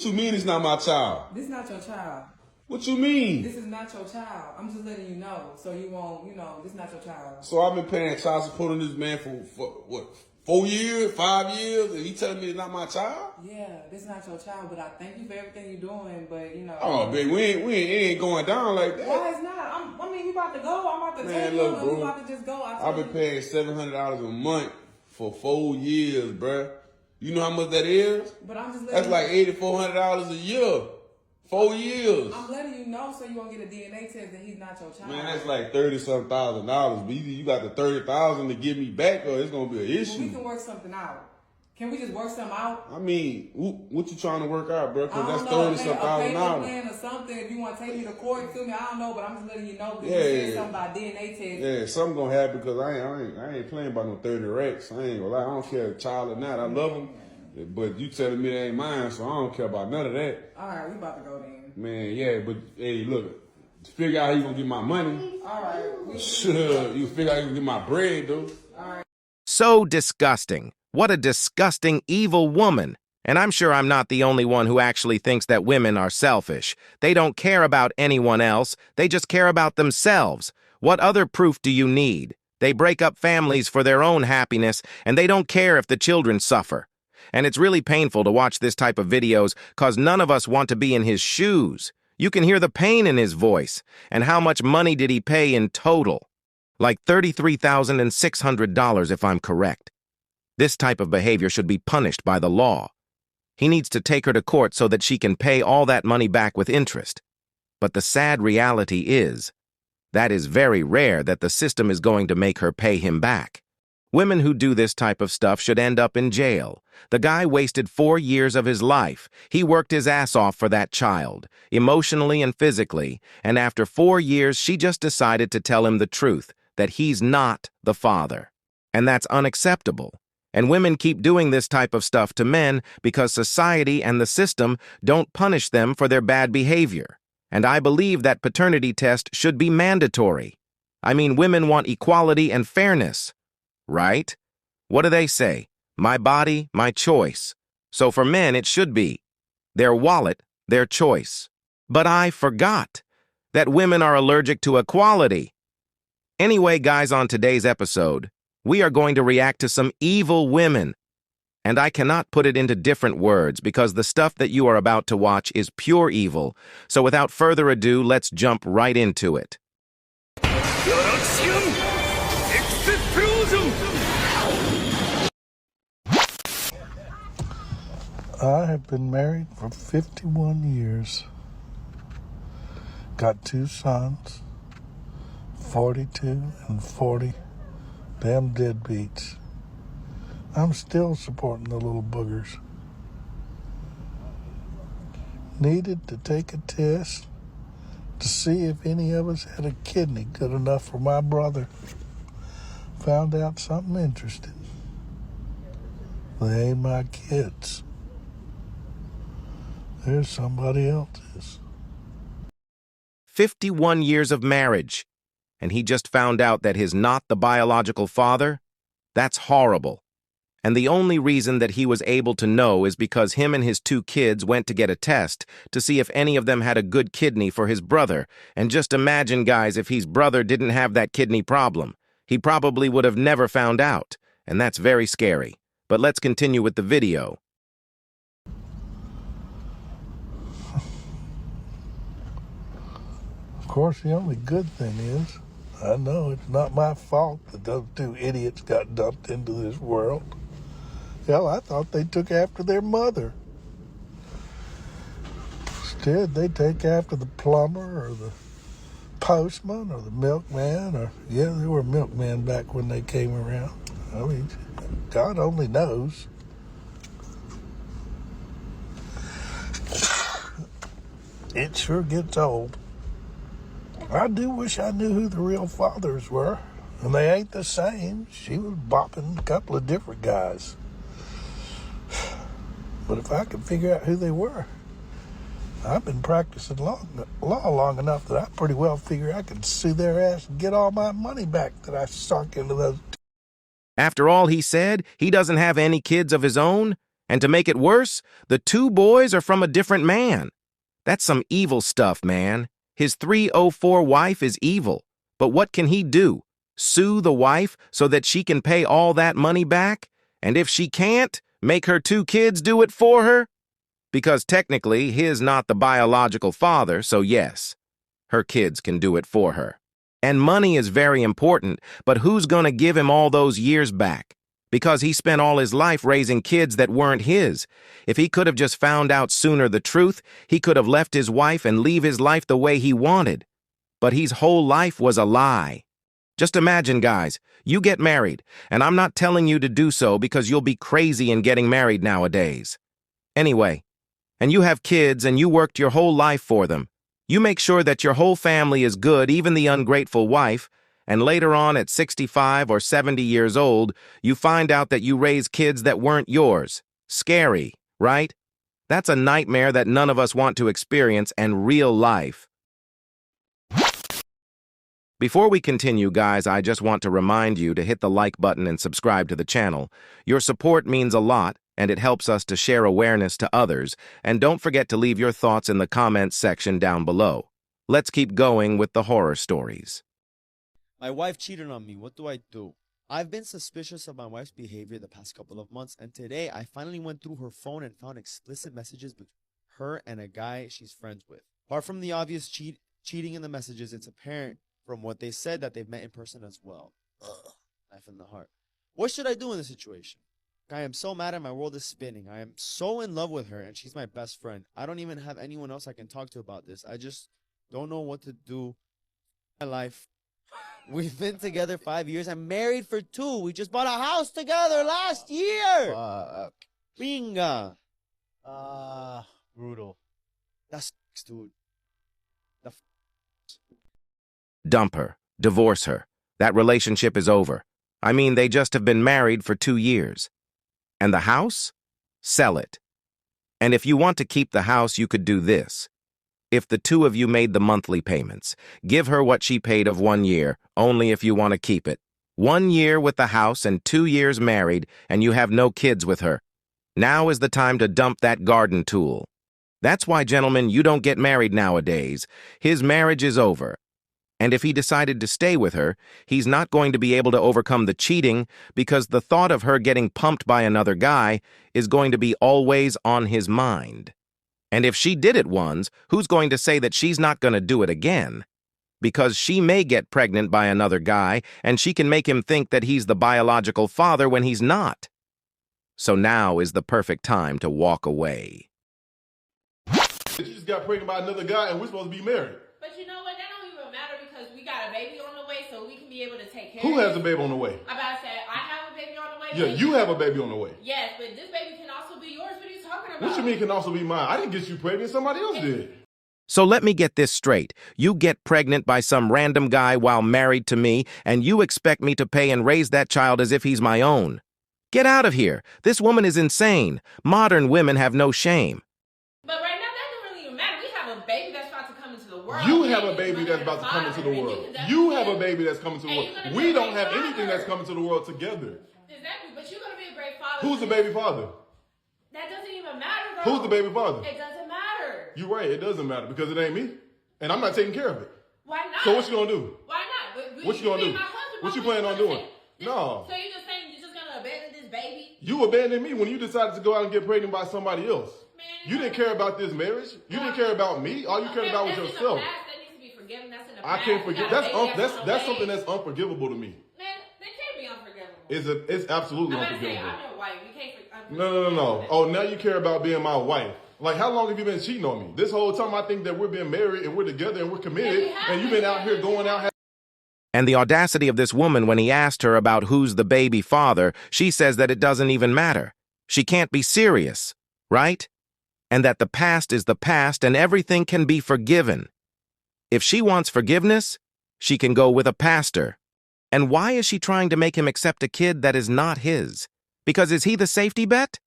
What you mean it's not my child? This is not your child. What you mean? This is not your child. I'm just letting you know, so you won't, this is not your child. So I've been paying child support on this man for what, 4 years, 5 years, and he telling me it's not my child? Yeah, this is not your child, but I thank you for everything you're doing, but Oh, baby, it ain't going down like that. Why it's not? You about to go. I'm about to Man, take you. look, bro. You about to just go. I've been paying $700 a month for 4 years, bruh. You know how much that is? But I'm just letting That's like $8,400 a year. 4 years. I'm letting you know so you won't get a DNA test that he's not your child. Man, that's like $30-something thousand. But either you got the $30,000 to give me back, or it's gonna be an issue. Well, we can work something out. Can we just work something out? I mean, what you trying to work out, bro? Because that's $30-something thousand. $30,000. Plan or something. If you want to take me to court, feel me? I don't know, but I'm just letting you know. That Yeah, you said something about DNA test. Yeah, something gonna happen because I ain't playing by no 30 racks. I ain't gonna lie. I don't care if child or not. I love them, but you telling me they ain't mine, so I don't care about none of that. All right, we about to go then. Man, yeah, but hey, look, figure out how you gonna get my money. All right. Sure, you figure out how you gonna get my bread, though. All right. So disgusting. What a disgusting, evil woman. And I'm sure I'm not the only one who actually thinks that women are selfish. They don't care about anyone else. They just care about themselves. What other proof do you need? They break up families for their own happiness, and they don't care if the children suffer. And it's really painful to watch this type of videos because none of us want to be in his shoes. You can hear the pain in his voice. And how much money did he pay in total? Like $33,600 if I'm correct. This type of behavior should be punished by the law. He needs to take her to court so that she can pay all that money back with interest. But the sad reality is, that is very rare that the system is going to make her pay him back. Women who do this type of stuff should end up in jail. The guy wasted 4 years of his life. He worked his ass off for that child, emotionally and physically, and after 4 years, she just decided to tell him the truth, that he's not the father. And that's unacceptable. And women keep doing this type of stuff to men because society and the system don't punish them for their bad behavior. And I believe that paternity test should be mandatory. I mean, women want equality and fairness. Right? What do they say? My body, my choice. So for men, it should be their wallet, their choice. But I forgot that women are allergic to equality. Anyway, guys, on today's episode, we are going to react to some evil women. And I cannot put it into different words because the stuff that you are about to watch is pure evil. So without further ado, let's jump right into it. I have been married for 51 years. Got 2 sons, 42 and 40. Damn deadbeats. I'm still supporting the little boogers. Needed to take a test to see if any of us had a kidney good enough for my brother. Found out something interesting. They ain't my kids. There's somebody else's. 51 years of marriage, and he just found out that he's not the biological father? That's horrible. And the only reason that he was able to know is because him and his 2 kids went to get a test to see if any of them had a good kidney for his brother. And just imagine, guys, if his brother didn't have that kidney problem. He probably would have never found out, and that's very scary. But let's continue with the video. Of course, the only good thing is, I know it's not my fault that those 2 idiots got dumped into this world. Hell, I thought they took after their mother. Instead, they take after the plumber or the postman or the milkman, or, yeah, they were milkmen back when they came around. I mean, God only knows. It sure gets old. I do wish I knew who the real fathers were, and they ain't the same. She was bopping a couple of different guys. But if I could figure out who they were, I've been practicing law long enough that I pretty well figure I could sue their ass and get all my money back that I sunk into those. After all he said, he doesn't have any kids of his own? And to make it worse, the 2 boys are from a different man. That's some evil stuff, man. His 304 wife is evil. But what can he do? Sue the wife so that she can pay all that money back? And if she can't, make her 2 kids do it for her? Because technically, he's not the biological father, so yes, her kids can do it for her. And money is very important, but who's gonna give him all those years back? Because he spent all his life raising kids that weren't his. If he could have just found out sooner the truth, he could have left his wife and leave his life the way he wanted. But his whole life was a lie. Just imagine, guys, you get married, and I'm not telling you to do so because you'll be crazy in getting married nowadays. Anyway, and you have kids and you worked your whole life for them. You make sure that your whole family is good, even the ungrateful wife, and later on at 65 or 70 years old, you find out that you raised kids that weren't yours. Scary, right? That's a nightmare that none of us want to experience in real life. Before we continue, guys, I just want to remind you to hit the like button and subscribe to the channel. Your support means a lot, and it helps us to share awareness to others. And don't forget to leave your thoughts in the comments section down below. Let's keep going with the horror stories. My wife cheated on me. What do I do? I've been suspicious of my wife's behavior the past couple of months, and today I finally went through her phone and found explicit messages between her and a guy she's friends with. Apart from the obvious cheating in the messages, it's apparent from what they said that they've met in person as well. Ugh, knife in the heart. What should I do in this situation? I am so mad and my world is spinning. I am so in love with her and she's my best friend. I don't even have anyone else I can talk to about this. I just don't know what to do in my life. We've been together 5 years. I'm married for 2. We just bought a house together last year. Binga. Brutal. That's dude. Dump her. Divorce her. That relationship is over. I mean, they just have been married for 2 years. And the house? Sell it. And if you want to keep the house, you could do this. If the 2 of you made the monthly payments, give her what she paid of 1 year, only if you want to keep it. 1 year with the house and 2 years married, and you have no kids with her. Now is the time to dump that garden tool. That's why, gentlemen, you don't get married nowadays. His marriage is over. And if he decided to stay with her, he's not going to be able to overcome the cheating because the thought of her getting pumped by another guy is going to be always on his mind. And if she did it once, who's going to say that she's not going to do it again? Because she may get pregnant by another guy, and she can make him think that he's the biological father when he's not. So now is the perfect time to walk away. You just got pregnant by another guy and we're supposed to be married. But you know what? That don't even matter because we got a baby on the way, so we can be able to take care Who of it. has a baby on the way? I'm about to say, I have a baby on the way. Yeah, you have a baby on the way. Yes, but this baby can also be yours. What are you talking about? What you mean can also be mine? I didn't get you pregnant. Somebody else did. So let me get this straight. You get pregnant by some random guy while married to me, and you expect me to pay and raise that child as if he's my own. Get out of here. This woman is insane. Modern women have no shame. But right now, that doesn't really even matter. We have a baby that's about to come into the world. You have a baby that's about to come into the world. You have a baby that's coming to the world. We don't have anything that's coming to the world together. Exactly, but you're going to be a great father. Who's the baby father? That doesn't even matter, bro. Who's the baby father? It doesn't matter. You're right. It doesn't matter because it ain't me. And I'm not taking care of it. Why not? So what you gonna do? Why not? What you gonna do? What you planning on doing? No. So you're just saying you're just going to abandon this baby? You abandoned me when you decided to go out and get pregnant by somebody else. Man, You didn't care about this marriage. You didn't care about me. All you cared about was yourself. That needs to be forgiven. That's in the I past. can't You forget. got a baby That's on something the way. that's unforgivable to me. Man, they can't be unforgivable. It's absolutely I'm gonna say, unforgivable. I'm your wife. You can't No. Oh, now you care about being my wife. Like, how long have you been cheating on me? This whole time I think that we're being married and we're together and we're committed, and you've been out here going out. And the audacity of this woman when he asked her about who's the baby father, she says that it doesn't even matter. She can't be serious, right? And that the past is the past and everything can be forgiven. If she wants forgiveness, she can go with a pastor. And why is she trying to make him accept a kid that is not his? Because is he the safety bet?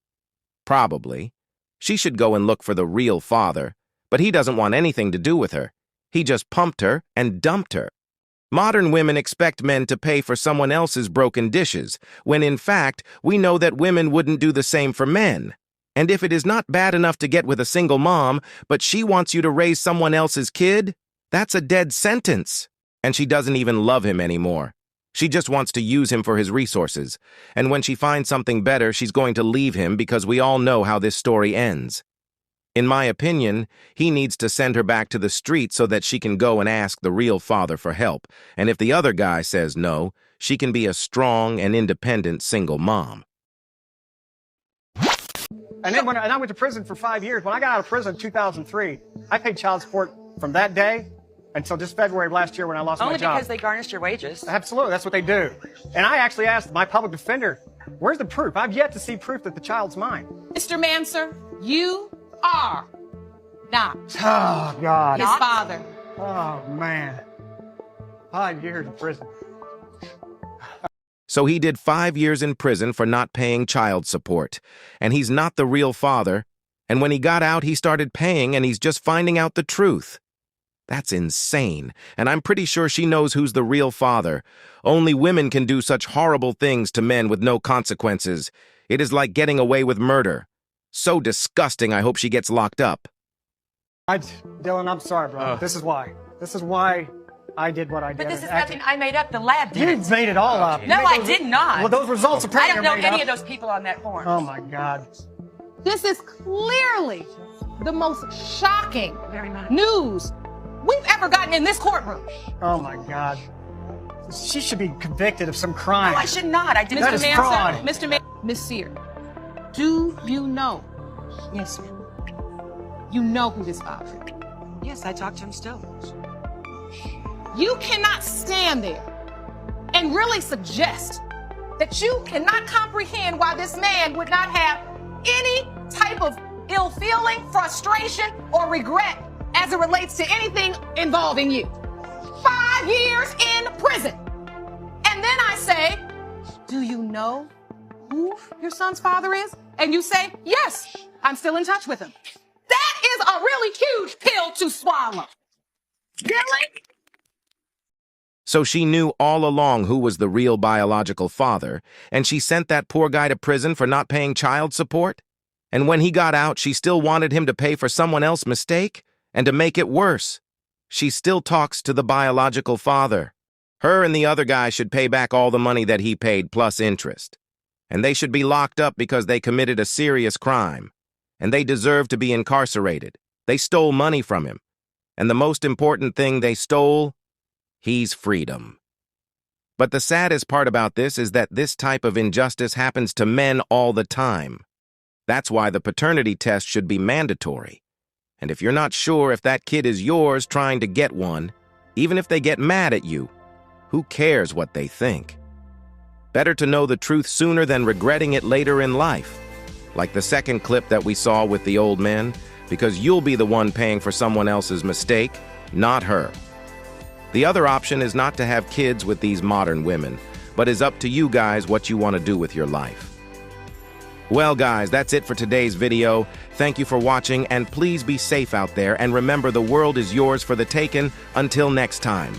Probably. She should go and look for the real father, but he doesn't want anything to do with her. He just pumped her and dumped her. Modern women expect men to pay for someone else's broken dishes, when in fact, we know that women wouldn't do the same for men. And if it is not bad enough to get with a single mom, but she wants you to raise someone else's kid, that's a dead sentence. And she doesn't even love him anymore. She just wants to use him for his resources. And when she finds something better, she's going to leave him because we all know how this story ends. In my opinion, he needs to send her back to the street so that she can go and ask the real father for help. And if the other guy says no, she can be a strong and independent single mom. And then I went to prison for 5 years. When I got out of prison in 2003, I paid child support from that day until just February of last year when I lost my job. Only because they garnished your wages. Absolutely, that's what they do. And I actually asked my public defender, where's the proof? I've yet to see proof that the child's mine. Mr. Manser, you are not Oh, God. his father. Oh, man. 5 years in prison. So he did 5 years in prison for not paying child support. And he's not the real father. And when he got out, he started paying, and he's just finding out the truth. That's insane. And I'm pretty sure she knows who's the real father. Only women can do such horrible things to men with no consequences. It is like getting away with murder. So disgusting, I hope she gets locked up. Dylan, I'm sorry, bro. This is why. This is why I did what I did. But this is nothing I made up. The lab did. You made it all up. No, I did not. Well, those results I apparently don't know are made any up. of those people on that form. Oh, my God. This is clearly the most shocking Very much. news we've ever gotten in this courtroom. Oh, my God. She should be convicted of some crime. No, I should not. I didn't. That is fraud. Mr. Manser, Miss Sear, do you know? Yes, sir. You know who this father is. Yes, I talk to him still. You cannot stand there and really suggest that you cannot comprehend why this man would not have any type of ill feeling, frustration, or regret as it relates to anything involving you. 5 years in prison. And then I say, do you know who your son's father is? And you say, yes, I'm still in touch with him. That is a really huge pill to swallow. Really? So she knew all along who was the real biological father, and she sent that poor guy to prison for not paying child support? And when he got out, she still wanted him to pay for someone else's mistake? And to make it worse, she still talks to the biological father. Her and the other guy should pay back all the money that he paid plus interest. And they should be locked up because they committed a serious crime. And they deserve to be incarcerated. They stole money from him. And the most important thing they stole, he's freedom. But the saddest part about this is that this type of injustice happens to men all the time. That's why the paternity test should be mandatory. And if you're not sure if that kid is yours trying to get one, even if they get mad at you, who cares what they think? Better to know the truth sooner than regretting it later in life. Like the second clip that we saw with the old man, because you'll be the one paying for someone else's mistake, not her. The other option is not to have kids with these modern women, but is up to you guys what you want to do with your life. Well, guys, that's it for today's video. Thank you for watching, and please be safe out there, and remember, the world is yours for the taking. Until next time.